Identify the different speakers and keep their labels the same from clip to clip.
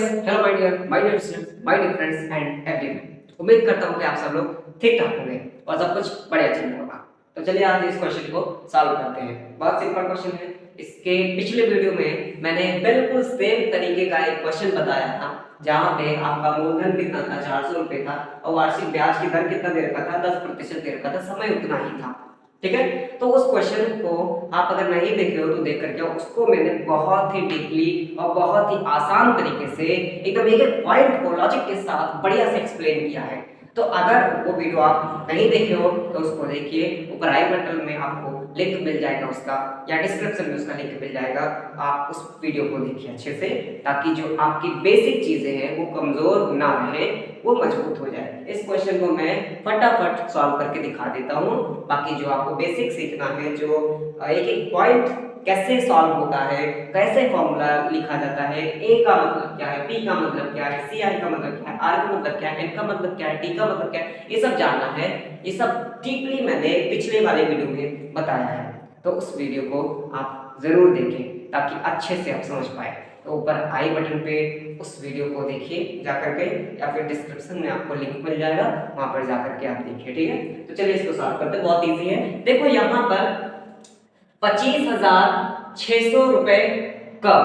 Speaker 1: Guys, hello my dear students, my dear friends and everyone. उम्मीद करता हूं कि आप सब लोग ठीक ठाक होंगे और सब कुछ बढ़िया चल रहा होगा। तो चलिए आज इस क्वेश्चन को सॉल्व करते हैं। बहुत सिंपल क्वेश्चन है। इसके पिछले वीडियो में मैंने बिल्कुल सेम तरीके का एक क्वेश्चन बताया था, जहां पे आपका मूलधन कितना था, 400 रुपए था, और वार्षिक ब्याज की दर कितना दे रखा था, 10% दे रखा था, समय उतना ही था। ठीक है, तो उस क्वेश्चन को आप अगर नहीं देखे हो तो देख करके उसको मैंने बहुत ही डीपली और बहुत ही आसान तरीके से एकदम एक एक पॉइंट को लॉजिक के साथ बढ़िया से एक्सप्लेन किया है। तो अगर वो वीडियो आप नहीं देखे हो तो उसको देखिए, ऊपर आई बटन में आपको लिंक मिल जाएगा उसका, या डिस्क्रिप्शन में उसका लिंक मिल जाएगा। आप उस वीडियो को देखिए अच्छे से, ताकि जो आपकी बेसिक चीजें हैं वो कमजोर ना रहे, वो मजबूत हो जाए। इस क्वेश्चन को मैं फटाफट सॉल्व करके दिखा देता हूँ। बाकी जो आपको बेसिक सीखना है, जो एक एक पॉइंट कैसे सॉल्व होता है, कैसे फॉर्मूला लिखा जाता है, ए का मतलब क्या है, पी का मतलब क्या है, सी आई का मतलब क्या है, आर का मतलब क्या है, एन का मतलब क्या है, टी का मतलब क्या है, ये सब जानना है। ये सब डीपली मैंने पिछले वाले वीडियो में बताया है, तो उस वीडियो को आप जरूर देखें ताकि अच्छे से आप समझ पाए। तो ऊपर आई बटन पे उस वीडियो को देखिए जाकर के, या फिर डिस्क्रिप्शन में आपको लिंक मिल जाएगा, वहां पर जाकर के आप देखिए। ठीक है, तो चलिए इसको सॉल्व करते हैं। बहुत इजी है। देखो यहाँ पर 25,600 रुपए का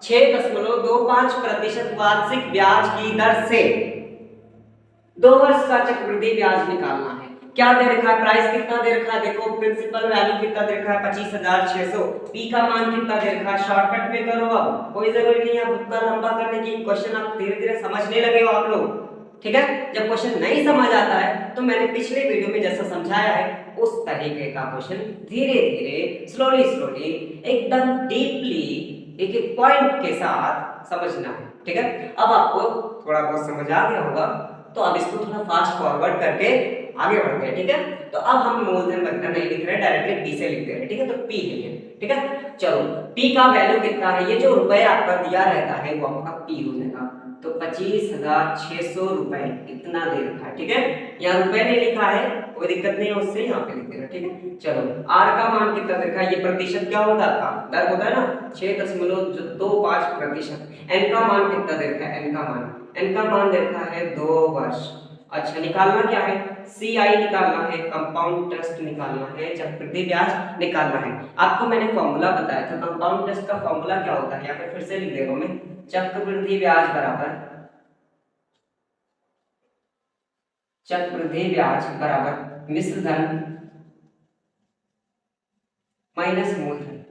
Speaker 1: 6.25% वार्षिक ब्याज की दर से 2 वर्ष का चक्रवृद्धि ब्याज निकालना है। क्या दे रखा है, प्राइस कितना दे रखा है, देखो प्रिंसिपल वैल्यू कितना दे रखा है 25,600, पी का मान कितना दे रखा है। शॉर्टकट में करो, अब कोई जरूरी नहीं है उतना लंबा करने की। क्वेश्चन आप धीरे धीरे समझने लगे हो आप लोग। ठीक है, जब क्वेश्चन नहीं समझ आता है तो मैंने पिछले वीडियो में जैसा समझाया है उस तरीके का क्वेश्चन धीरे धीरे स्लोली स्लोली एकदम डीपली एक एक पॉइंट के साथ समझना है। ठीक है, अब आपको थोड़ा बहुत समझ आ गया होगा, तो अब इसको थोड़ा फास्ट फॉरवर्ड करके आगे बढ़ते हैं। ठीक है, तो अब हम मूलधन वगैरह नहीं लिख रहे, डायरेक्टली पी से लिख दे रहे हैं। ठीक है, तो पी है ये। ठीक है, चलो पी का वैल्यू कितना है, ये जो रुपए आपका दिया रहता है वो आपका पी हो जाएगा। तो 25,600 रुपए इतना दे रखा है। ठीक है, यहाँ रुपए नहीं लिखा है, कोई दिक्कत नहीं है, उससे यहाँ पे लिख देना। ठीक है, चलो आर का मान कितना दे रखा है, ये प्रतिशत क्या होता है, आपका दर होता है ना, 6.25%। एन का मान कितना दे रखा है, एन का मान दे रखा है 2 वर्ष। अच्छा, निकालना क्या है, सी आई निकालना है, कंपाउंड इंटरेस्ट निकालना है, चक्रवृद्धि ब्याज निकालना है। आपको मैंने फॉर्मूला बताया था, कंपाउंड इंटरेस्ट का फॉर्मूला क्या होता है, यहाँ पे फिर से लिख दे रहा हूं मैं, चक्रवृद्धि ब्याज बराबर मिश्र धन माइनस मूलधन,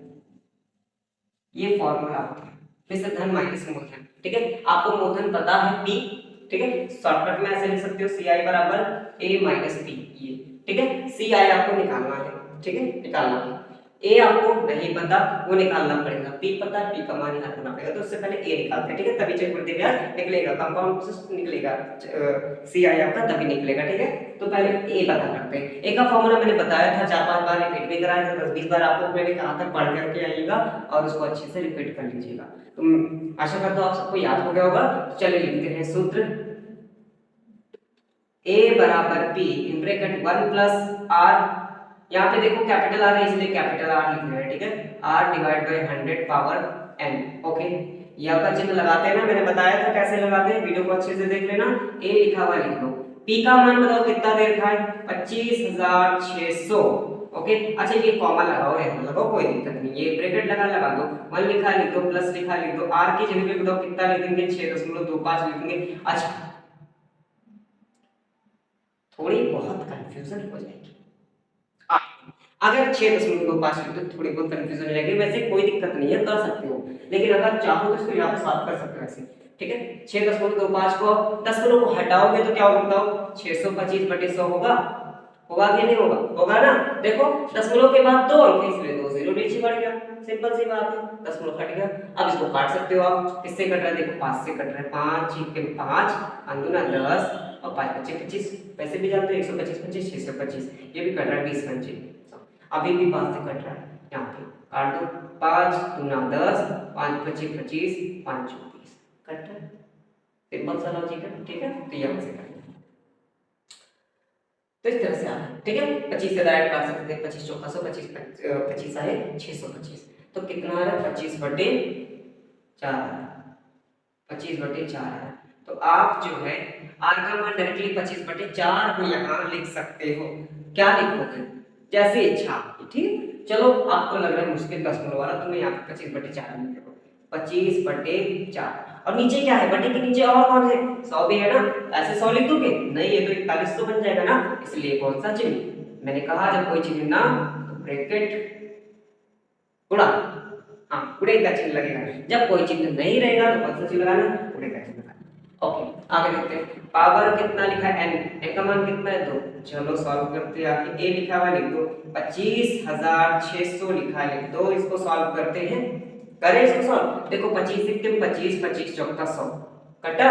Speaker 1: ये फॉर्मूला होता है, मिश्र धन माइनस मूलधन। ठीक है, आपको मूलधन पता है पी। ठीक है, शॉर्टकट में ऐसे लिख सकते हो, सी आई बराबर ए माइनस पी, ये। ठीक है, सी आई आपको निकालना है। ठीक है, निकालना है। ए आपको नहीं पता, वो निकालना पड़ेगा। पी पता है, पी का मान यहाँ करना पड़ेगा, तो उससे पहले ए निकालते हैं। ठीक है, तभी चक्रवृद्धि ब्याज निकलेगा, कंपाउंड इंटरेस्ट निकलेगा, सी आई आपका तभी निकलेगा। ठीक है, तो पहले ए पता करते हैं। ए का फॉर्मूला मैंने बताया था, 4-5 बार रिपीट भी कराया था, 10-20 बार आपको मैंने कहा था पढ़ करके आइएगा और उसको अच्छे से रिपीट कर लीजिएगा। तो आशा करता हूं आप सबको याद हो गया होगा। तो चलिए लिखते हैं सूत्र, A बराबर P in bracket 1 plus R, यहाँ पे देखो कैपिटल R है इसलिए कैपिटल R लिख रहे हैं। ठीक है, R divide by 100 power n। Okay, यहाँ का चिन्ह लगाते हैं ना, मैंने बताया था कैसे लगाते हैं, वीडियो को अच्छे से देख लेना। A लिखा हुआ लिख दो, P का मान बताओ कितना दे रखा है, 25,600। ओके, अच्छा ये कॉमा लगाओ, यहाँ लगाओ, कोई दिक्कत नहीं, ये ब्रैकेट लगा दो, 1 लिखा लिख दो, प्लस लिखा लिख दो, R की जगह पे बताओ कितना लिख देंगे, 6.25 लिखेंगे। अच्छा, थोड़ी बहुत कंफ्यूजन हो जाएगी अगर 6.25 लिख दो, थोड़ी बहुत कंफ्यूजन हो जाएगी। वैसे कोई दिक्कत नहीं है, कर सकते हो, लेकिन अगर चाहो तो इसको यहाँ पे सॉल्व कर सकते हो ऐसे। ठीक है, 6.25 को 10 को हटाओगे तो क्या होगा बताओ, 625 बटे 100 होगा, होगा कि नहीं होगा, होगा ना। देखो दशमलव के बाद 2 अंक इसलिए 2 जीरो नीचे बढ़ गया, सिंपल सी बात है, दशमलव कट गया। अब इसको काट सकते हो आप, किससे कट रहा है, देखो 5 से कट रहा है, 5 के 5 अंदुना 10 और 5 5 25, पैसे भी जानते हो, 125 25 625, ये भी कट रहा है 20 25, अभी भी 5 से कट रहा है, यहाँ पे काट दो, 5 दूना 10, 5 25 25, 5 24 कट रहा है, सिंपल सा लॉजिक है। ठीक है, तो यहाँ से कट, तो इस तरह से आ रहा है। ठीक है, 25 से डायरेक्ट काट सकते हैं, 25 चौका 100, 25 25 आए 625, तो कितना आ रहा है, 25 बटे 4। 25/4 है। तो आप जो है r का मान डायरेक्टली 25/4 को यहाँ लिख सकते हो। क्या लिखोगे? जैसे इच्छा आपकी, ठीक। चलो आपको लग रहा है मुश्किल दशमलव वाला, तो मैं यहाँ पे 25/4 लिख दूंगा। 25/4 और नीचे क्या है? बटे के नीचे और कौन है? 100 भी है ना। ऐसे 100 लिख दोगे? नहीं, ये तो 4100 बन जाएगा ना। इसलिए कौन सा चिन्ह? मैंने कहा जब कोई चिन्ह ना तो ब्रैकेट गुणा, हाँ गुणे का चिन्ह लगेगा। जब कोई चिन्ह नहीं रहेगा तो कौन सा चिन्ह लगाना? गुणे का चिन्ह लगाना। ओके, आगे देखते हैं। पावर कितना लिखा है? n का मान कितना है? 2। चलो सॉल्व करते हैं। आगे a लिखा हुआ लिख दो, 25600 लिखा है, लिख दो। इसको सॉल्व करते हैं, करें इसको सॉल्व। देखो 25 से 25, 25 चौका 100, कटा,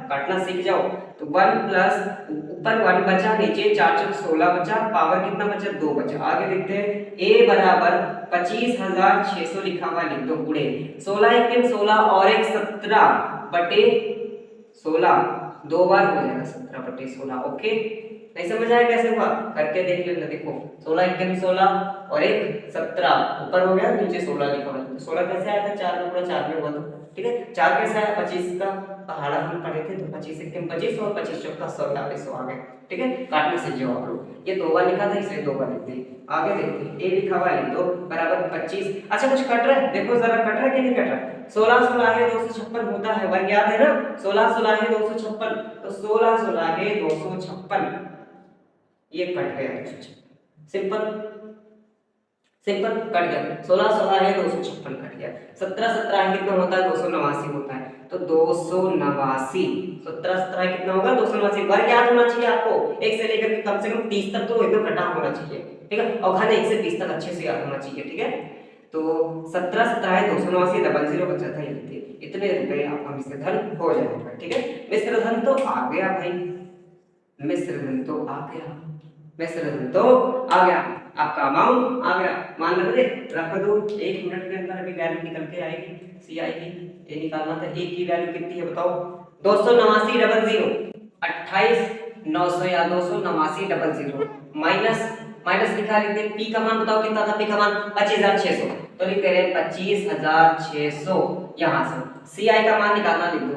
Speaker 1: काटना सीख जाओ। तो 1 प्लस ऊपर 1 बचा, नीचे 4 चौक 16 बचा, पावर कितना बचा? 2 बचा। आगे देखते हैं, a बराबर 25600 लिखा हुआ लिख दो, गुणे 16 1 16 और 1 17 बटे 16, 2 बार हो जाएगा 17/16। ओके, नहीं समझ आया कैसे हुआ? करके देख लेना। देखो 16 1 16 और 1 17, ऊपर हो गया, नीचे 16 लिखा हुआ। 16 कैसे आया था? 4 में पूरा 4 में हुआ था, ठीक है। 4 कैसे आया? 25 का पहाड़ा हम पढ़े थे, तो 25 1 25 और 25 चौका 100, यहाँ पे 100 आ गए, ठीक है। काटने से जवाब लो। ये 2 बार लिखा था, इसे 2 बार लिख दिए। आगे देखते हैं, a लिखा हुआ है लिख दो, बराबर 25। अच्छा कुछ कट रहा है? देखो जरा, कट रहा है कि नहीं कट रहा है? 16 16 है 256 होता है, वर्ग याद है ना? 16 16 है 256, तो 16 16 है 256, ये कट गया। सिंपल सिंपल कट गया। 16 16 है 256 कट गया। 17 17 है कितना होता है? 289 होता है, तो 289। 17 17 कितना होगा? 289। वर्ग याद होना चाहिए आपको, 1 से लेकर कम से कम 30 तक तो एकदम रटा होना चाहिए, ठीक है। और घन 1 से 20 तक अच्छे से याद होना चाहिए, ठीक है। तो 17 17 है 289, 00 बचा था, ये इतने रुपए आपका मिश्र धन हो जाएगा, ठीक है। मिश्र धन तो आ गया भाई, मिश्र धन तो आ गया, मिश्र धन तो आ गया, आपका अमाउंट आ गया। मान लो रख दो, 1 मिनट के अंदर अभी वैल्यू निकल के आएगी, सी आएगी। ये निकालना था, ए की वैल्यू कितनी है बताओ? 289 00 28 900 या 289 00 माइनस माइनस लिखा, लिखते हैं पी का मान बताओ कितना था? पी का मान 25600, तो लिखते हैं 25600 यहां से। सी आई का मान निकालना, लिख दो।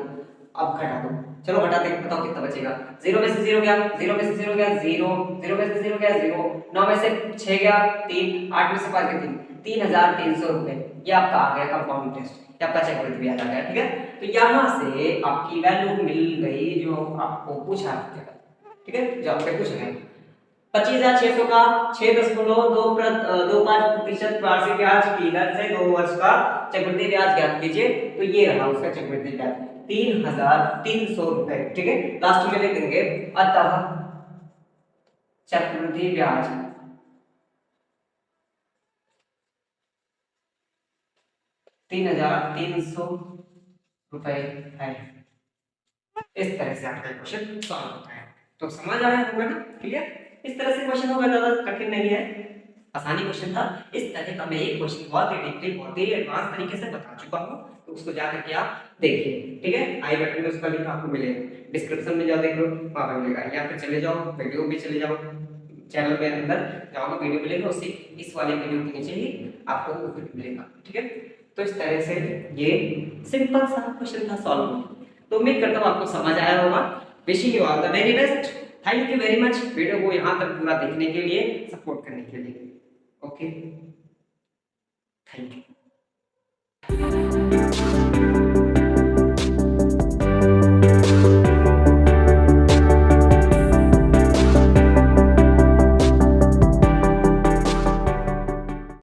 Speaker 1: अब घटा दो, चलो घटाते हैं, बताओ कितना बचेगा? 0 में से 0 गया, 0 में से 0 गया 0, 0 में से 0 गया 0, 9 में से 6 गया 3, 8 में से 5 गया 3, 3300 रुपए। ये आपका आ गया कंपाउंड इंटरेस्ट, ये आपका चक्रवृद्धि ब्याज आ गया, ठीक है। तो यहाँ से आपकी वैल्यू मिल गई जो आपको पूछा था, ठीक है, जो आपसे पूछ रहे हैं। 25,600 का 6.25% वार्षिक ब्याज की दर से 2 वर्ष का चक्रवृद्धि ब्याज ज्ञात कीजिए। तो ये रहा उसका चक्रवृद्धि ब्याज 3300 रुपए, ठीक है। लास्ट में लिख देंगे, अतः चक्रवृद्धि ब्याज 3300 रुपए है। इस तरह से आपका क्वेश्चन सॉल्व होता है। तो समझ आया होगा ना? क्लियर? इस तरह से क्वेश्चन होगा, ज्यादा कठिन नहीं है, आसानी क्वेश्चन था। इस तरह का मैं एक क्वेश्चन बहुत ही डीपली, बहुत ही एडवांस तरीके से बता चुका हूं, तो उसको जा करके आप देखिए, ठीक है। आई बटन में उसका लिंक आपको मिलेगा, डिस्क्रिप्शन में जाओ देख लो, वहां पे मिलेगा, या फिर चले जाओ वीडियो पे, चले जाओ चैनल में अंदर जाओगे, वीडियो मिलेगा, उससे इस वाले वीडियो के नीचे ही आपको वीडियो मिलेगा, ठीक है। तो इस तरह से ये सिंपल सा क्वेश्चन था सॉल्व। तो उम्मीद करता हूँ आपको समझ आया होगा। Wishing you all the very best. Thank you very much video को यहाँ तक पूरा देखने के लिए, सपोर्ट करने के लिए। Okay, thank you.